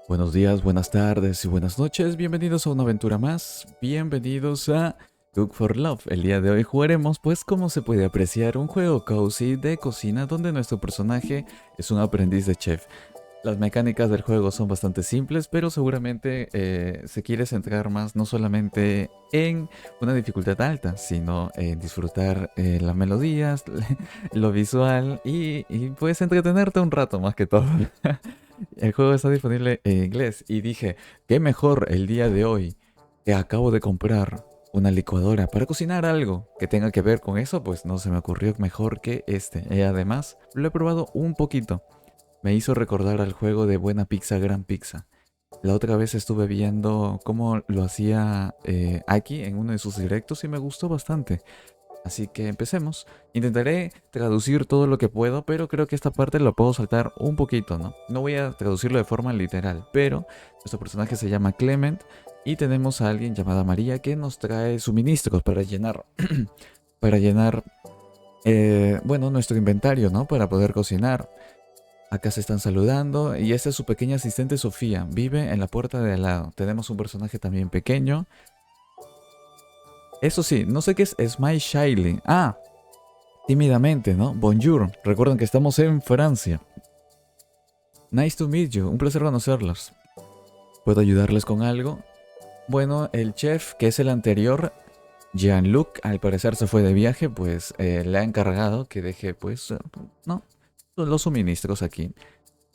Buenos días, buenas tardes y buenas noches. Bienvenidos a una aventura más. Bienvenidos a Cook for Love. El día de hoy jugaremos, pues como se puede apreciar, un juego cozy de cocina donde nuestro personaje es un aprendiz de chef. Las mecánicas del juego son bastante simples, pero seguramente se quiere centrar más no solamente en una dificultad alta, sino en disfrutar las melodías, lo visual y pues entretenerte un rato más que todo. El juego está disponible en inglés y dije, qué mejor el día de hoy que acabo de comprar una licuadora para cocinar algo que tenga que ver con eso, pues no se me ocurrió mejor que este. Y además lo he probado un poquito. Me hizo recordar al juego de Buena Pizza, Gran Pizza. La otra vez estuve viendo cómo lo hacía Aki en uno de sus directos y me gustó bastante. Así que empecemos. Intentaré traducir todo lo que puedo, pero creo que esta parte lo puedo saltar un poquito, ¿no? No voy a traducirlo de forma literal, pero nuestro personaje se llama Clement y tenemos a alguien llamada María que nos trae suministros para llenar, para llenar, bueno, nuestro inventario, ¿no? Para poder cocinar. Acá se están saludando y esta es su pequeña asistente Sofía. Vive en la puerta de al lado. Tenemos un personaje también pequeño. Eso sí, no sé qué es Smile Shyly. Ah, tímidamente, ¿no? Bonjour. Recuerden que estamos en Francia. Nice to meet you. Un placer conocerlos. ¿Puedo ayudarles con algo? Bueno, el chef, que es el anterior, Jean-Luc, al parecer se fue de viaje, pues le ha encargado que deje, pues, no, los suministros aquí.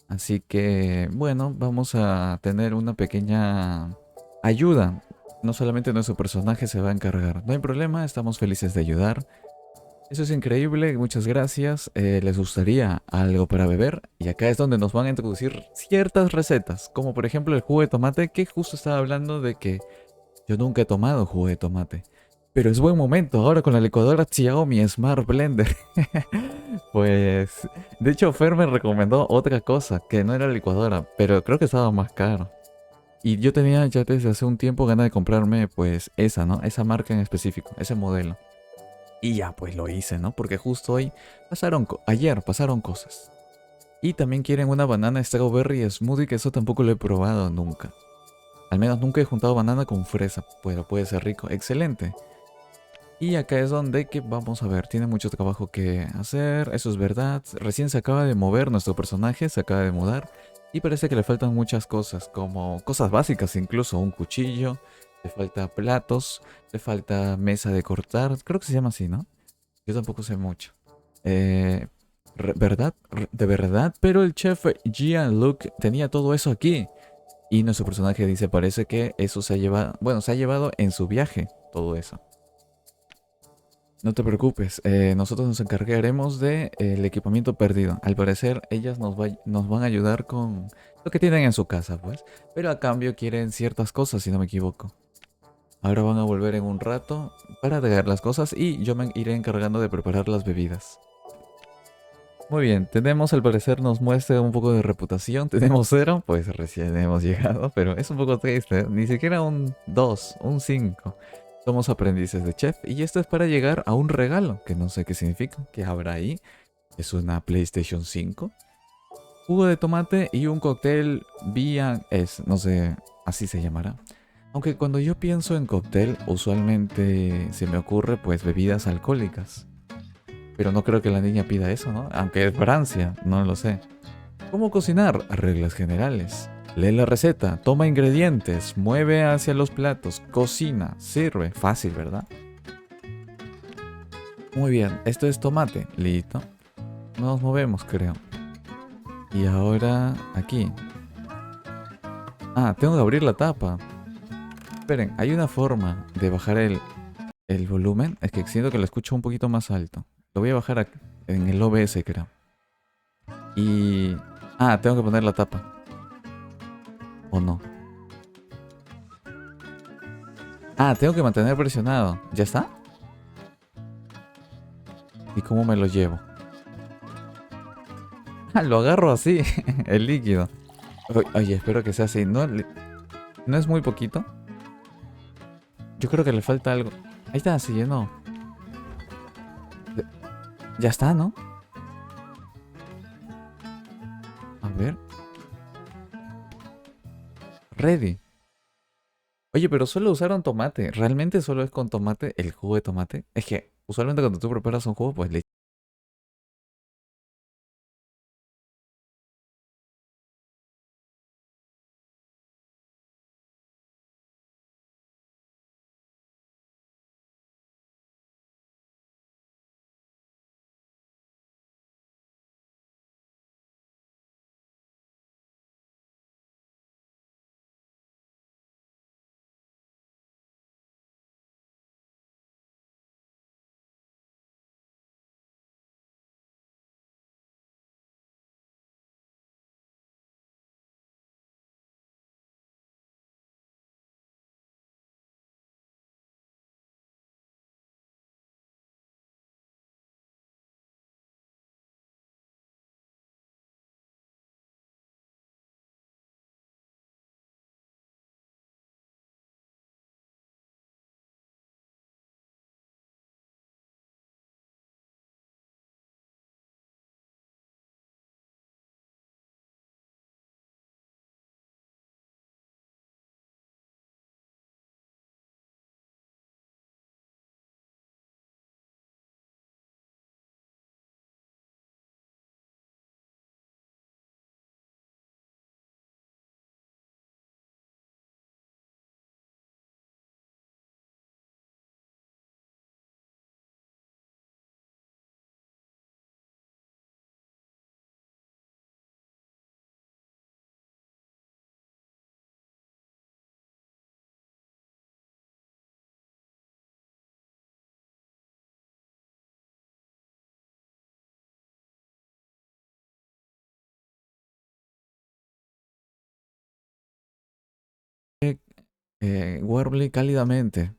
Así que, bueno, vamos a tener una pequeña ayuda. No solamente nuestro personaje se va a encargar. No hay problema, estamos felices de ayudar. Eso es increíble, muchas gracias. ¿Les gustaría algo para beber? Y acá es donde nos van a introducir ciertas recetas, como por ejemplo el jugo de tomate, que justo estaba hablando de que yo nunca he tomado jugo de tomate. Pero es buen momento, ahora con la licuadora Xiaomi Smart Blender. Pues, de hecho Fer me recomendó otra cosa, que no era licuadora, pero creo que estaba más caro. Y yo tenía ya desde hace un tiempo ganas de comprarme pues esa, ¿no? Esa marca en específico, ese modelo. Y ya pues lo hice, ¿no? Porque justo hoy ayer pasaron cosas. Y también quieren una banana strawberry smoothie, que eso tampoco lo he probado nunca. Al menos nunca he juntado banana con fresa, pero puede ser rico. Excelente. Y acá es donde que vamos a ver, tiene mucho trabajo que hacer, eso es verdad. Recién se acaba de mover nuestro personaje, se acaba de mudar. Y parece que le faltan muchas cosas, como cosas básicas, incluso un cuchillo, le falta platos, le falta mesa de cortar, creo que se llama así, ¿no? Yo tampoco sé mucho. Eh, ¿Verdad? De verdad, pero el chef Jean-Luc tenía todo eso aquí. Y nuestro personaje dice, parece que eso se ha llevado, bueno, se ha llevado en su viaje, todo eso. No te preocupes, nosotros nos encargaremos del equipamiento perdido. Al parecer, ellas nos van a ayudar con lo que tienen en su casa, pues. Pero a cambio quieren ciertas cosas, si no me equivoco. Ahora van a volver en un rato para traer las cosas y yo me iré encargando de preparar las bebidas. Muy bien, tenemos, al parecer nos muestra un poco de reputación. Tenemos cero, pues recién hemos llegado, pero es un poco triste, ¿eh? Ni siquiera un 2, un 5. Somos aprendices de chef y esto es para llegar a un regalo, que no sé qué significa, que habrá ahí. Es una PlayStation 5, jugo de tomate y un cóctel no sé, así se llamará. Aunque cuando yo pienso en cóctel, usualmente se me ocurre pues bebidas alcohólicas. Pero no creo que la niña pida eso, ¿no? Aunque es Francia, no lo sé. ¿Cómo cocinar? Reglas generales. Lee la receta, toma ingredientes, mueve hacia los platos, cocina, sirve. Fácil, ¿verdad? Muy bien, esto es tomate. Listo. Nos movemos, creo. Y ahora aquí. Ah, tengo que abrir la tapa. Esperen, hay una forma de bajar el volumen. Es que siento que lo escucho un poquito más alto. Lo voy a bajar en el OBS, creo. Y... Ah, tengo que poner la tapa. ¿O no? Ah, tengo que mantener presionado. ¿Ya está? ¿Y cómo me lo llevo? Ah, lo agarro así, el líquido. Oye, espero que sea así. ¿No, no es muy poquito? Yo creo que le falta algo. Ahí está, se llenó. Ya está, ¿no? A ver. Ready. Oye, pero solo usaron tomate. ¿Realmente solo es con tomate el jugo de tomate? Es que usualmente cuando tú preparas un jugo, pues le... Warbley cálidamente.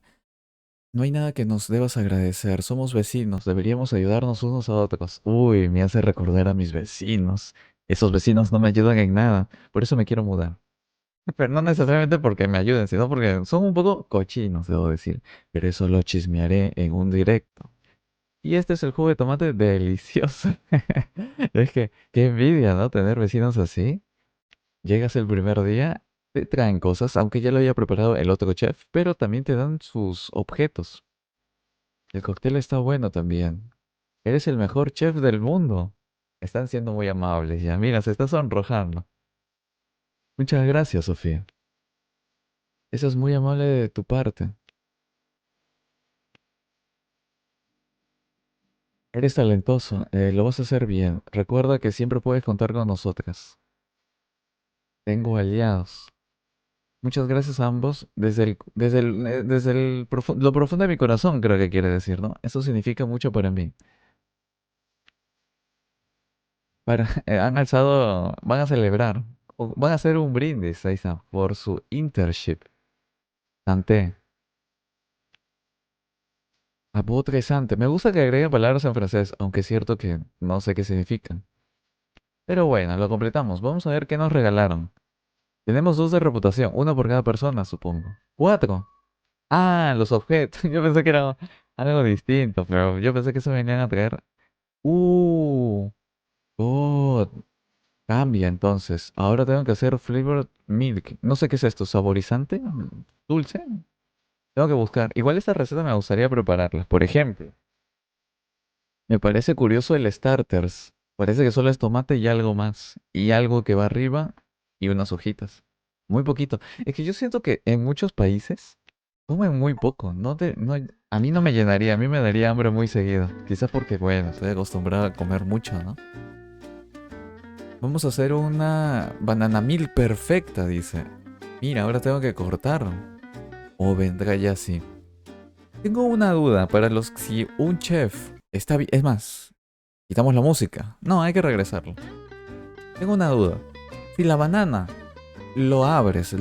No hay nada que nos debas agradecer. Somos vecinos. Deberíamos ayudarnos unos a otros. Uy, me hace recordar a mis vecinos. Esos vecinos no me ayudan en nada. Por eso me quiero mudar. Pero no necesariamente porque me ayuden, sino porque son un poco cochinos, debo decir. Pero eso lo chismearé en un directo. Y este es el jugo de tomate delicioso. Es que, qué envidia, ¿no? Tener vecinos así. Llegas el primer día, te traen cosas, aunque ya lo haya preparado el otro chef, pero también te dan sus objetos. El cóctel está bueno también. Eres el mejor chef del mundo. Están siendo muy amables ya. Mira, se está sonrojando. Muchas gracias, Sofía. Eso es muy amable de tu parte. Eres talentoso, lo vas a hacer bien. Recuerda que siempre puedes contar con nosotras. Tengo aliados. Muchas gracias a ambos. Lo profundo de mi corazón, creo que quiere decir, ¿no? Eso significa mucho para mí. Han alzado, van a celebrar, o van a hacer un brindis, ahí está, por su internship. Santé. Apotresante. Me gusta que agreguen palabras en francés, aunque es cierto que no sé qué significan. Pero bueno, lo completamos. Vamos a ver qué nos regalaron. Tenemos dos de reputación, uno por cada persona, supongo. Cuatro. Ah, los objetos. Yo pensé que era algo distinto, pero yo pensé que se venían a traer. Uh, oh, cambia entonces. Ahora tengo que hacer flavored milk. No sé qué es esto, saborizante, dulce. Tengo que buscar. Igual esta receta me gustaría prepararla. Por ejemplo, me parece curioso el starters. Parece que solo es tomate y algo más. Y algo que va arriba y unas hojitas. Muy poquito. Es que yo siento que en muchos países comen muy poco. A mí no me llenaría, a mí me daría hambre muy seguido. Quizás porque, bueno, estoy acostumbrado a comer mucho, ¿no? Vamos a hacer una banana meal perfecta, dice. Mira, ahora tengo que cortar. O vendrá ya así. Tengo una duda para los si un chef está bien. Es más, quitamos la música. No, hay que regresarlo. Tengo una duda. Si la banana lo abres,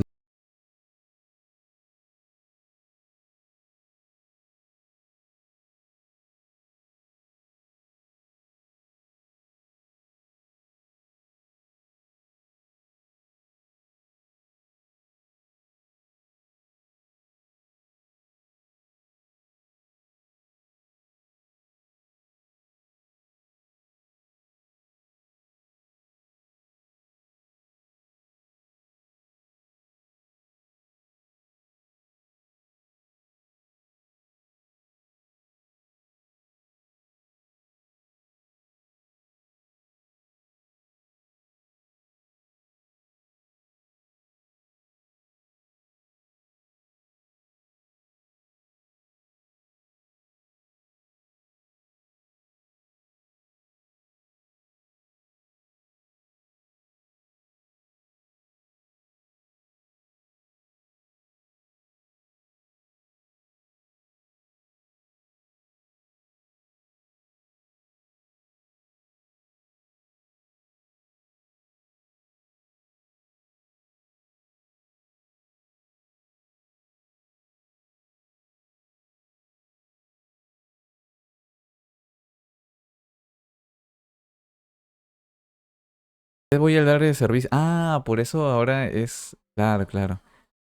Voy al área de servicio. Ah, por eso ahora es... Claro, claro.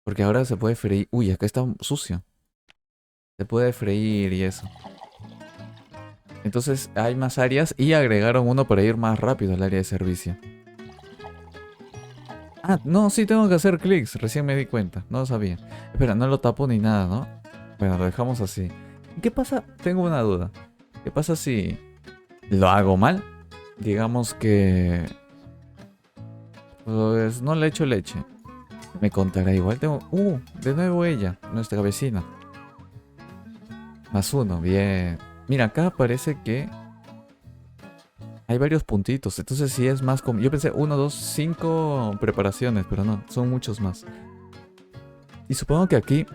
Porque ahora se puede freír. Uy, acá está sucio. Se puede freír y eso. Entonces hay más áreas y agregaron uno para ir más rápido al área de servicio. Ah, no, sí tengo que hacer clics. Recién me di cuenta. No lo sabía. Espera, no lo tapo ni nada, ¿no? Bueno, lo dejamos así. ¿Qué pasa? Tengo una duda. ¿Qué pasa si lo hago mal? Digamos que... Pues no le echo leche. Me contará igual. Tengo... de nuevo ella, nuestra vecina. Más uno, bien. Mira, acá parece que hay varios puntitos. Entonces sí es más como... Yo pensé uno, dos, cinco preparaciones, pero no, son muchos más. Y supongo que aquí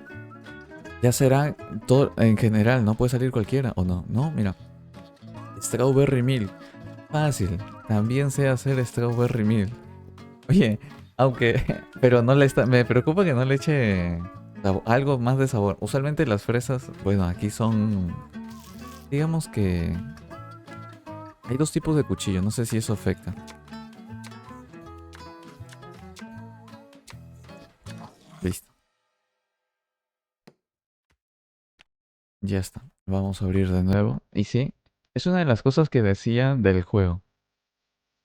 ya será todo en general, ¿no? Puede salir cualquiera, ¿o no? No, mira. Strawberry Milk. Fácil. También sé hacer Strawberry Milk. Oye, aunque... Pero no le está... Me preocupa que no le eche algo más de sabor. Usualmente las fresas, bueno, aquí son... Digamos que... Hay dos tipos de cuchillo, no sé si eso afecta. Listo, ya está. Vamos a abrir de nuevo. Y sí, es una de las cosas que decían del juego.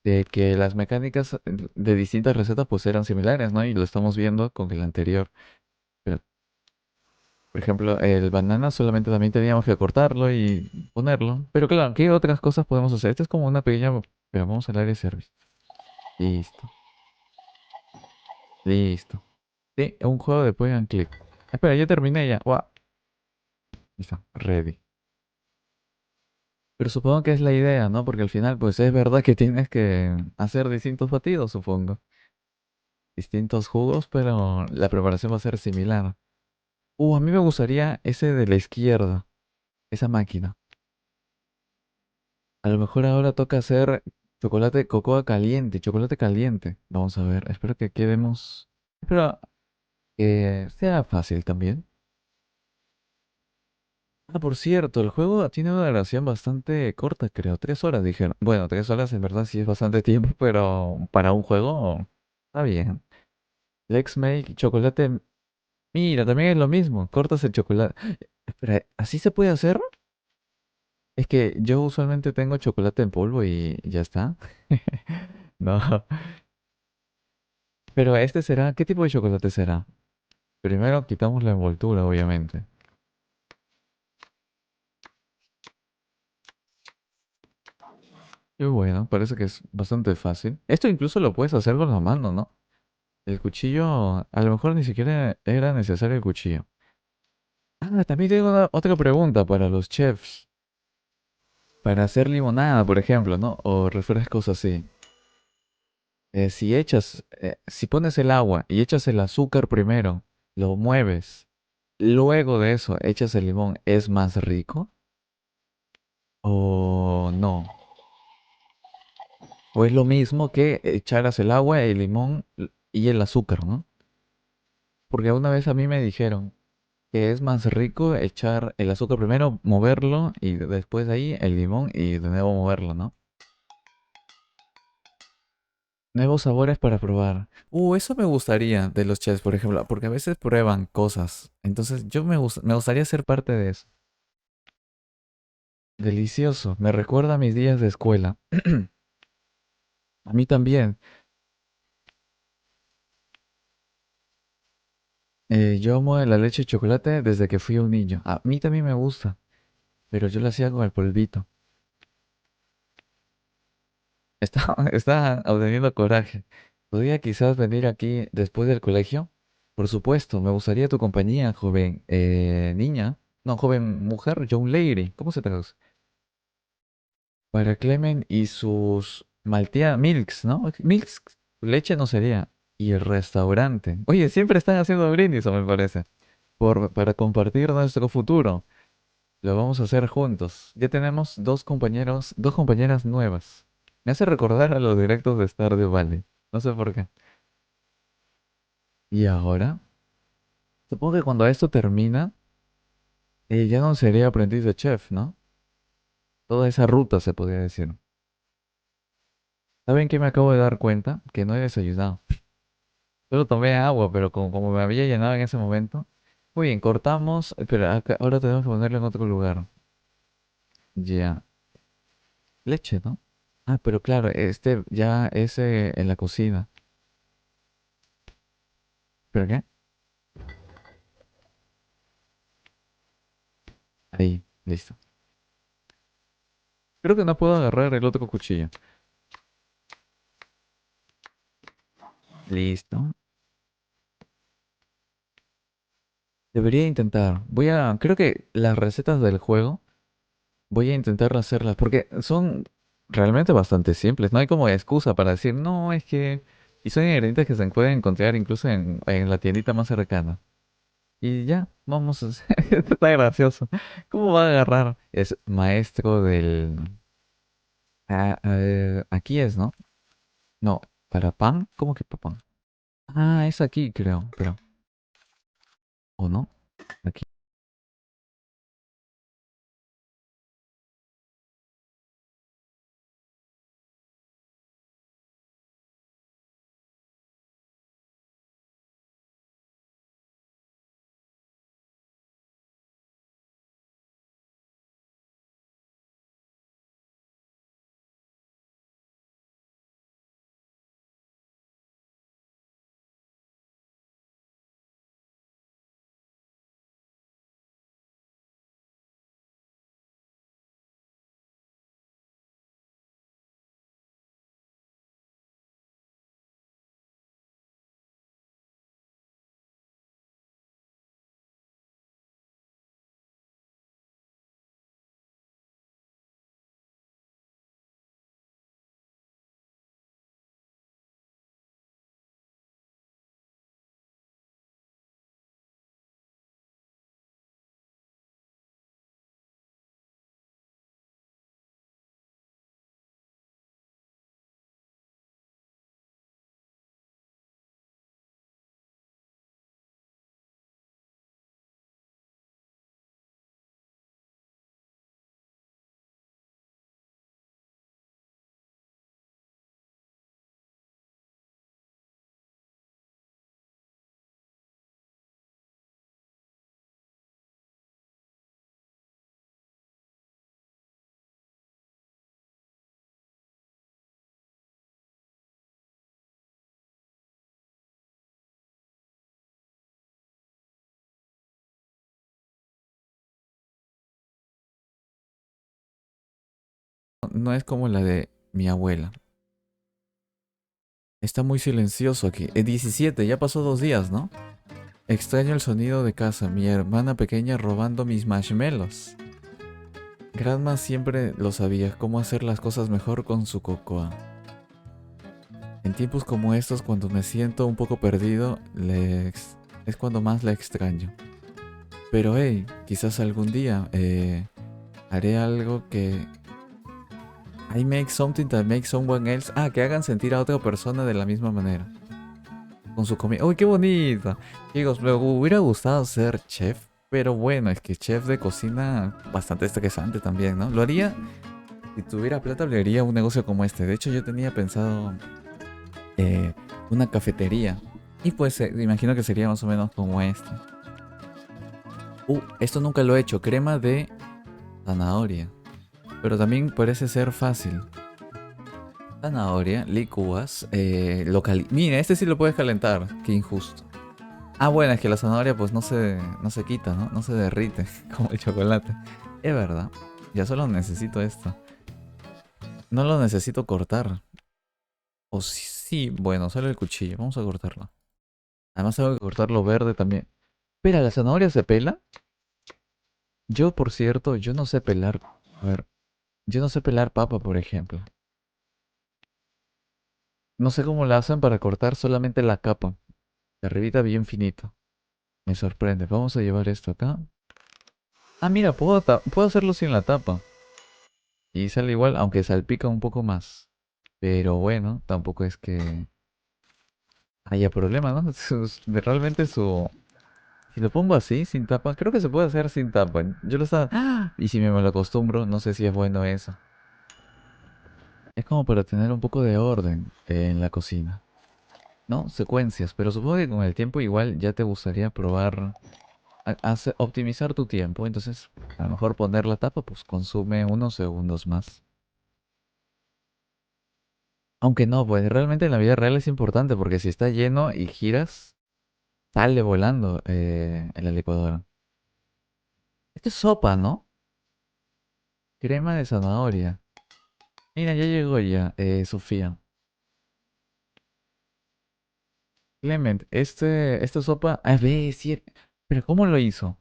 De que las mecánicas de distintas recetas pues eran similares, ¿no? Y lo estamos viendo con el anterior. Pero, por ejemplo, el banana solamente también teníamos que cortarlo y ponerlo. Pero claro, ¿qué otras cosas podemos hacer? Esta es como una pequeña... Pero vamos al área de service. Listo, listo. Sí, un juego de point and click. Espera, ya terminé ya. Guau. Listo, ready. Pero supongo que es la idea, ¿no? Porque al final, pues es verdad que tienes que hacer distintos batidos, supongo. Distintos jugos, pero la preparación va a ser similar. A mí me gustaría ese de la izquierda, esa máquina. A lo mejor ahora toca hacer chocolate cocoa caliente, chocolate caliente. Vamos a ver, espero que quedemos... Espero que sea fácil también. Ah, por cierto, el juego tiene una duración bastante corta, creo. 3 horas, dijeron. Bueno, 3 horas en verdad sí es bastante tiempo, pero para un juego está bien. Let's make chocolate. Mira, también es lo mismo. Cortas el chocolate. Espera, ¿así se puede hacer? Es que yo usualmente tengo chocolate en polvo y ya está. No. Pero este será, ¿qué tipo de chocolate será? Primero quitamos la envoltura, obviamente. Y bueno, parece que es bastante fácil. Esto incluso lo puedes hacer con la mano, ¿no? El cuchillo, a lo mejor ni siquiera era necesario el cuchillo. Ah, también tengo otra pregunta para los chefs. Para hacer limonada, por ejemplo, ¿no? O refrescos así. Si pones el agua y echas el azúcar primero, lo mueves, luego de eso echas el limón, ¿es más rico? ¿O no? ¿O es lo mismo que echaras el agua, el limón y el azúcar, ¿no? Porque una vez a mí me dijeron que es más rico echar el azúcar primero, moverlo y después de ahí el limón y de nuevo moverlo, ¿no? Nuevos sabores para probar. Eso me gustaría de los chefs, por ejemplo, porque a veces prueban cosas. Entonces me gustaría ser parte de eso. Delicioso. Me recuerda a mis días de escuela. A mí también. Yo amo la leche de chocolate desde que fui un niño. A mí también me gusta, pero yo lo hacía con el polvito. Está obteniendo coraje. ¿Podría quizás venir aquí después del colegio? Por supuesto, me gustaría tu compañía, joven niña. No, joven mujer, young lady. ¿Cómo se traduce? Para Clement y sus malteadas, milks, ¿no? Milks, leche no sería. Y el restaurante. Oye, siempre están haciendo brindis, me parece. Para compartir nuestro futuro. Lo vamos a hacer juntos. Ya tenemos dos compañeras nuevas. Me hace recordar a los directos de Stardew Valley. No sé por qué. Y ahora, supongo que cuando esto termina, ya no sería aprendiz de chef, ¿no? Toda esa ruta se podría decir. ¿Saben qué me acabo de dar cuenta? Que no he desayunado. Solo tomé agua, pero como me había llenado en ese momento. Muy bien, cortamos. Pero ahora tenemos que ponerlo en otro lugar. Ya. Leche, ¿no? Ah, pero claro, este ya es en la cocina. ¿Pero qué? Ahí, listo. Creo que no puedo agarrar el otro cuchillo. Listo. Debería intentar. Creo que las recetas del juego voy a intentar hacerlas porque son realmente bastante simples. No hay como excusa para decir, no, es que... Y son ingredientes que se pueden encontrar incluso en la tiendita más cercana. Y ya, vamos a hacer... Esto está gracioso. ¿Cómo va a agarrar? Es maestro del... aquí es, ¿no? No, ¿para pan? ¿Cómo que para pan? Ah, es aquí, creo, pero... ¿O no? Aquí. No es como la de mi abuela. Está muy silencioso aquí. 17, ya pasó 2 días, ¿no? Extraño el sonido de casa, mi hermana pequeña robando mis marshmallows. Grandma siempre lo sabía, cómo hacer las cosas mejor con su cocoa. En tiempos como estos, cuando me siento un poco perdido, es cuando más la extraño. Pero hey, quizás algún día haré algo que... I make something that makes someone else... Ah, que hagan sentir a otra persona de la misma manera. Con su comida. ¡Uy, qué bonito! Chicos, me hubiera gustado ser chef. Pero bueno, es que chef de cocina bastante estresante también, ¿no? Lo haría, si tuviera plata, le haría un negocio como este. De hecho, yo tenía pensado eh, una cafetería. Y pues imagino que sería más o menos como este. Esto nunca lo he hecho. Crema de zanahoria. Pero también parece ser fácil. Zanahoria, licúas, Mira, este sí lo puedes calentar. Qué injusto. Ah, bueno, es que la zanahoria pues no se quita, ¿no? No se derrite como el chocolate. Es verdad. Ya solo necesito esto. No lo necesito cortar. O sí, sí, bueno, solo el cuchillo. Vamos a cortarlo. Además tengo que cortarlo verde también. Espera, ¿la zanahoria se pela? Yo, por cierto, yo no sé pelar. A ver, yo no sé pelar papa, por ejemplo. No sé cómo la hacen para cortar solamente la capa. De arribita bien finito. Me sorprende. Vamos a llevar esto acá. Ah, mira, puedo hacerlo sin la tapa. Y sale igual, aunque salpica un poco más. Pero bueno, tampoco es que haya problema, ¿no? Realmente su... Si lo pongo así, sin tapa, creo que se puede hacer sin tapa. Yo lo estaba... ¡Ah! Y si me mal acostumbro, no sé si es bueno eso. Es como para tener un poco de orden en la cocina. ¿No? Secuencias, pero supongo que con el tiempo igual ya te gustaría probar optimizar tu tiempo. Entonces, a lo mejor poner la tapa pues consume unos segundos más. Aunque no, pues realmente en la vida real es importante porque si está lleno y giras, sale volando en la licuadora. Esto es sopa, ¿no? Crema de zanahoria. Mira, ya llegó ya, Sofía. Clement, esta sopa... A ver, sí, pero ¿cómo lo hizo?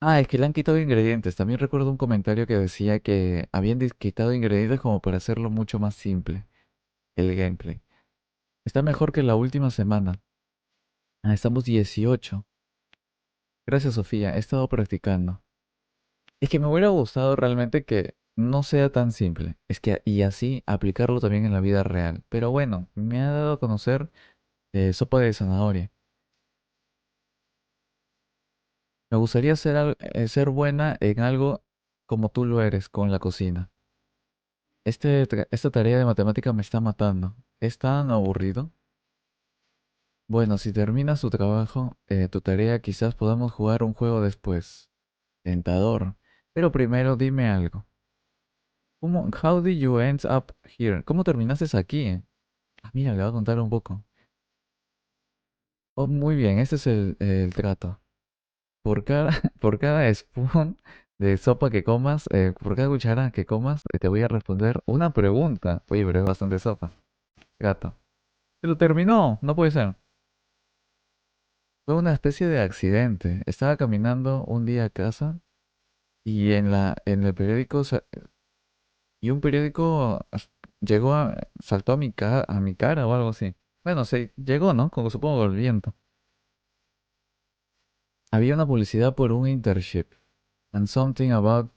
Ah, es que le han quitado ingredientes. También recuerdo un comentario que decía que habían quitado ingredientes como para hacerlo mucho más simple, el gameplay. Está mejor que la última semana. Ah, estamos 18. Gracias, Sofía. He estado practicando. Es que me hubiera gustado realmente que no sea tan simple. Es que, y así aplicarlo también en la vida real. Pero bueno, me ha dado a conocer sopa de zanahoria. Me gustaría ser buena en algo como tú lo eres con la cocina. Esta tarea de matemática me está matando. ¿Es tan aburrido? Bueno, si terminas tu trabajo, tu tarea, quizás podamos jugar un juego después. Tentador. Pero primero dime algo. How did you end up here? ¿Cómo terminaste aquí? Ah, mira, le voy a contar un poco. Oh, muy bien, este es el trato. Por cada, por cada spoon de sopa que comas, por cada cuchara que comas, te voy a responder una pregunta. Oye, pero es bastante sopa. Gato. Pero terminó, no puede ser. Fue una especie de accidente. Estaba caminando un día a casa y en el periódico y un periódico saltó a mi cara o algo así. Bueno, se llegó, ¿no? Como supongo el viento. Había una publicidad por un internship and something about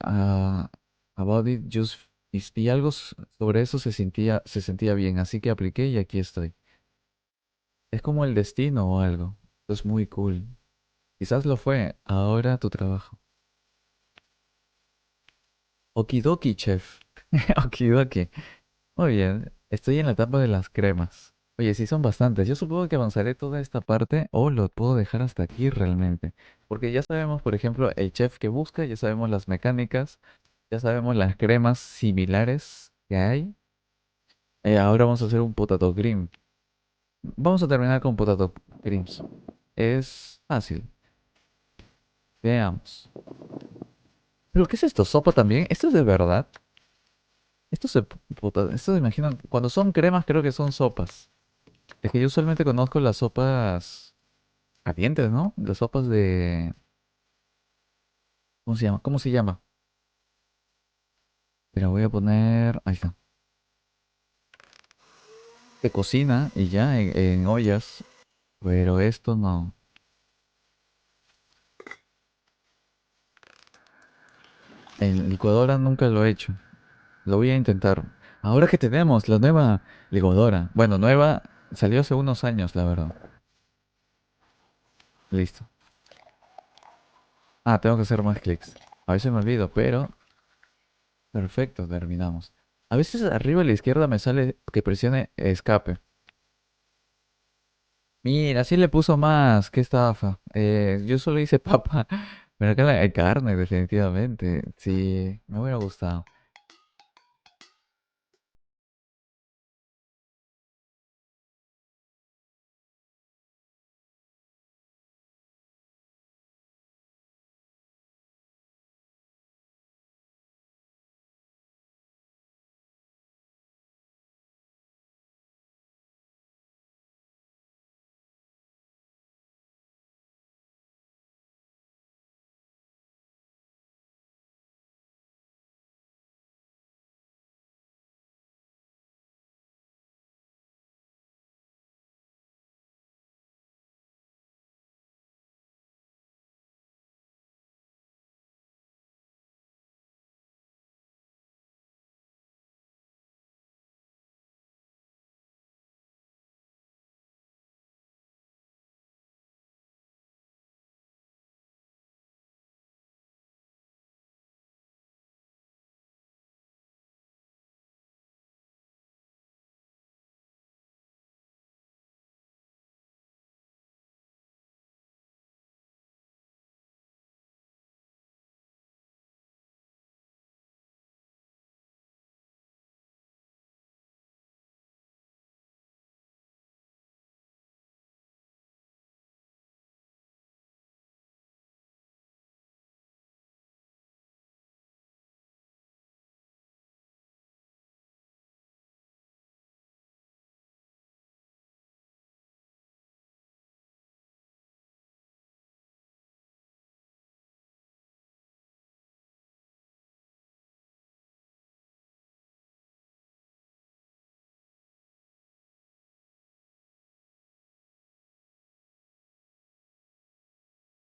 it just y algo sobre eso se sentía bien, así que apliqué y aquí estoy. Es como el destino o algo. Esto es muy cool. Quizás lo fue. Ahora tu trabajo. Okidoki, chef. Okidoki. Muy bien. Estoy en la etapa de las cremas. Oye, sí son bastantes. Yo supongo que avanzaré toda esta parte o lo puedo dejar hasta aquí realmente. Porque ya sabemos, por ejemplo, el chef que busca, ya sabemos las mecánicas, ya sabemos las cremas similares que hay. Ahora vamos a hacer un potato cream. Vamos a terminar con potato creams. Es fácil. Veamos. ¿Pero qué es esto? ¿Sopa también? ¿Esto es de verdad? Esto se imagino, cuando son cremas creo que son sopas. Es que yo usualmente conozco las sopas calientes, ¿no? Las sopas de... ¿Cómo se llama? ¿Cómo se llama? Pero voy a poner... Ahí está. De cocina y ya en ollas. Pero esto no. En licuadora nunca lo he hecho. Lo voy a intentar. Ahora que tenemos la nueva licuadora. Bueno, nueva. Salió hace unos años, la verdad. Listo. Ah, tengo que hacer más clics. A veces me olvido, pero perfecto, terminamos. A veces arriba a la izquierda me sale que presione escape. Mira, sí le puso más. Qué estafa. Yo solo hice papa. Pero acá hay carne, definitivamente. Sí, me hubiera gustado.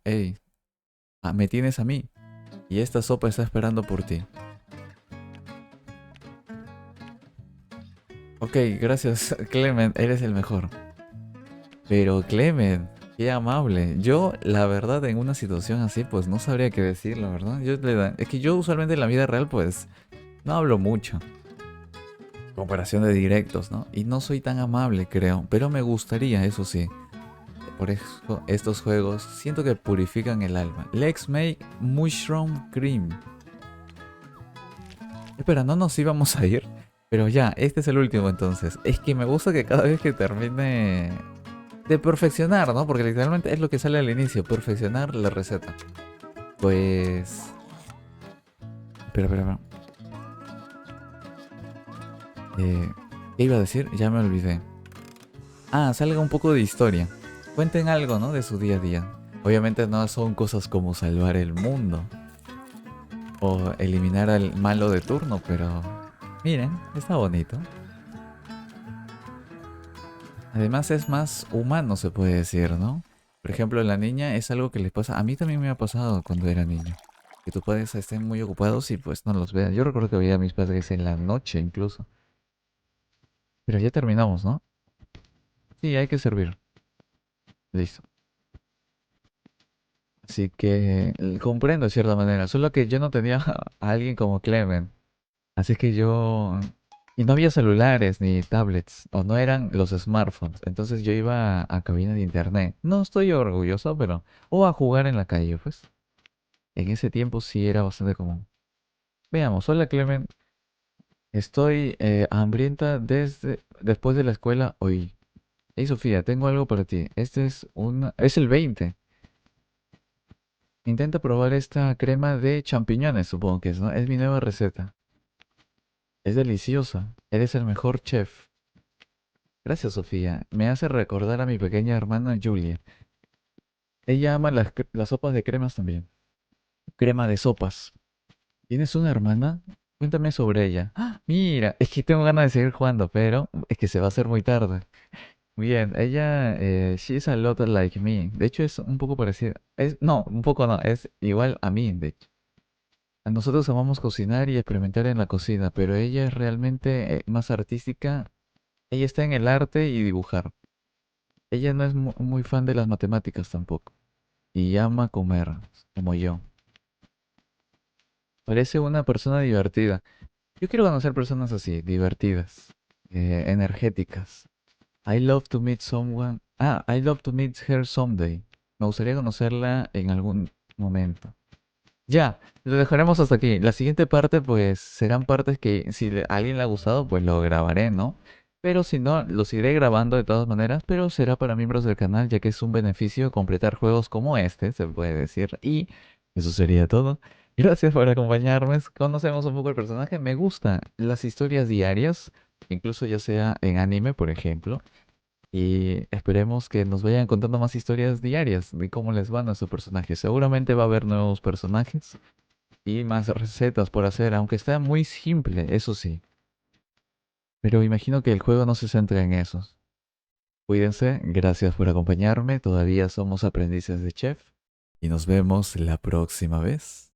Hey, me tienes a mí. Y esta sopa está esperando por ti. Ok, gracias, Clement, eres el mejor. Pero Clement, qué amable. Yo, la verdad, en una situación así, pues no sabría qué decir, la verdad. Es que yo usualmente en la vida real, pues, no hablo mucho. Comparación de directos, ¿no? Y no soy tan amable, creo. Pero me gustaría, eso sí. Por eso, estos juegos siento que purifican el alma. Let's make mushroom cream. Espera, no nos íbamos a ir. Pero ya, este es el último entonces. Es que me gusta que cada vez que termine de perfeccionar, ¿no? Porque literalmente es lo que sale al inicio, perfeccionar la receta. Pues... Espera. Eh, ¿Qué iba a decir? Ya me olvidé. Ah, salga un poco de historia. Cuenten algo, ¿no? De su día a día. Obviamente no son cosas como salvar el mundo o eliminar al malo de turno, pero miren, está bonito. Además es más humano, se puede decir, ¿no? Por ejemplo, la niña es algo que les pasa. A mí también me ha pasado cuando era niño. Que tus padres estén muy ocupados y pues no los vean. Yo recuerdo que veía a mis padres en la noche incluso. Pero ya terminamos, ¿no? Sí, hay que servir. Listo. Así que comprendo de cierta manera. Solo que yo no tenía a alguien como Clement. Así que yo... Y no había celulares ni tablets, o no eran los smartphones. Entonces yo iba a cabina de internet. No estoy orgulloso, pero... O a jugar en la calle, pues. En ese tiempo sí era bastante común. Veamos, hola Clement. Estoy hambrienta desde después de la escuela hoy. Hey Sofía, tengo algo para ti. Este es es el 20. Intenta probar esta crema de champiñones, supongo que es, ¿no? Es mi nueva receta. Es deliciosa. Eres el mejor chef. Gracias, Sofía. Me hace recordar a mi pequeña hermana Julia. Ella ama las sopas de cremas también. Crema de sopas. ¿Tienes una hermana? Cuéntame sobre ella. ¡Ah! Mira, es que tengo ganas de seguir jugando, pero es que se va a hacer muy tarde. Bien, ella, she's a lot like me. De hecho, es un poco parecida. No, un poco no, es igual a mí, de hecho. A nosotros amamos cocinar y experimentar en la cocina, pero ella es realmente más artística. Ella está en el arte y dibujar. Ella no es muy fan de las matemáticas tampoco. Y ama comer, como yo. Parece una persona divertida. Yo quiero conocer personas así, divertidas, energéticas. I love to meet someone. Ah, I love to meet her someday. Me gustaría conocerla en algún momento. Ya, lo dejaremos hasta aquí. La siguiente parte, pues, serán partes que si a alguien le ha gustado, pues lo grabaré, ¿no? Pero si no, los iré grabando de todas maneras, pero será para miembros del canal, ya que es un beneficio completar juegos como este, se puede decir. Y eso sería todo. Gracias por acompañarme. Conocemos un poco el personaje. Me gustan las historias diarias, incluso ya sea en anime, por ejemplo. Y esperemos que nos vayan contando más historias diarias de cómo les van a sus personajes. Seguramente va a haber nuevos personajes y más recetas por hacer, aunque está muy simple, eso sí. Pero imagino que el juego no se centra en eso. Cuídense, gracias por acompañarme, todavía somos aprendices de chef y nos vemos la próxima vez.